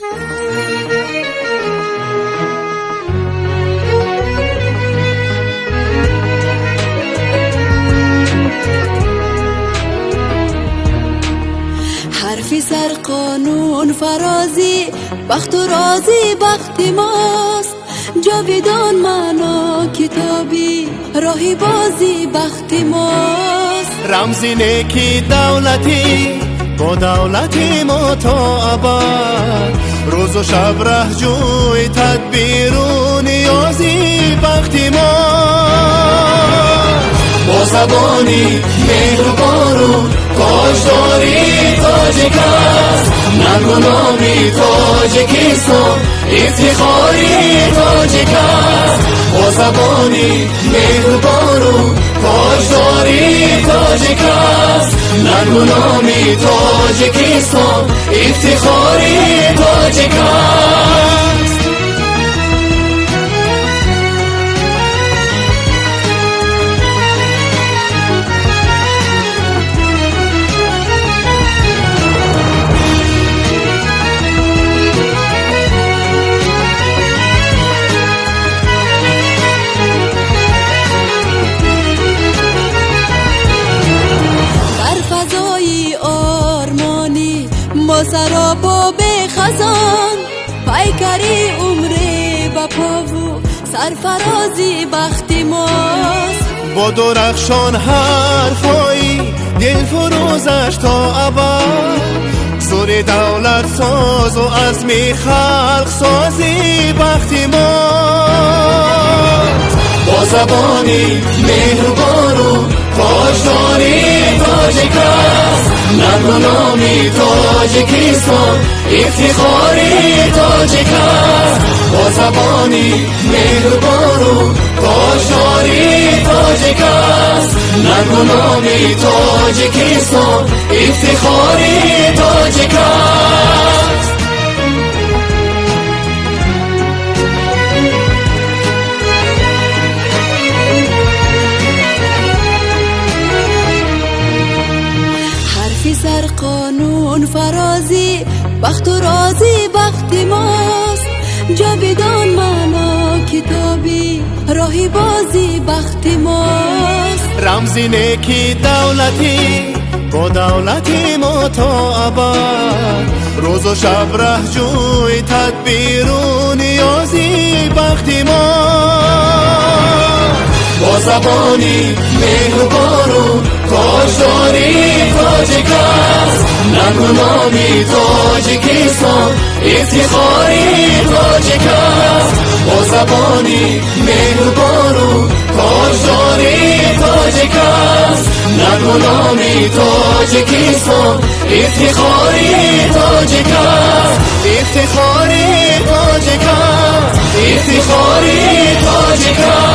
حرفی سر قانون فرازی، بخت و رازی بخت ماست. جاویدان معنا کتابی، راهی بازی بخت ماست. رمزی نیکی دولتی با دولتی ما تا ابد، روز و شب ره جوی تدبیر و نیازی بخت ماست. با زبانی مهربان و تاجداری تاجیک است، ننگ و نامی تاجیکستان افتخاری تاجیک است. با زبانی مهربان و تاجداری تاجیک است، ننگ و نامی تاجیکستان افتخاری تاجیک است. با سراپا به خزان، پیکری عمره با پاو سرفرازی بخت ماست. با درخشان حرفایی دل فروزش تا ابد، زور دولت ساز و عزم خلق سازی بخت ماست. با زبانی مهربان و تاجداری تاجیک است، ننگ و نامی تاجیکستان افتخاری تاجیک است. با زبانی مهربان و تاجداری تاجیک است، ننگ و نامی تاجیکستان افتخاری تاجیک است. سر قانون فرازی، بخت و رازی بخت ماست. جاویدان معنا کتابی، راهی بازی بخت ماست. رمزی نیکی دولتی با دولتی ما تا ابد، روز و شب ره جوی تدبیر و نیازی بخت ماست. با زبانی مهربان و تاجداری تاجیک است، ننگ و نامی تاجیکستان افتخاری تاجیک است. با زبانی مهربان و تاجداری تاجیک است، ننگ و نامی تاجیکستان افتخاری تاجیک است. افتخاری تاجیک است، افتخاری تاجیک است.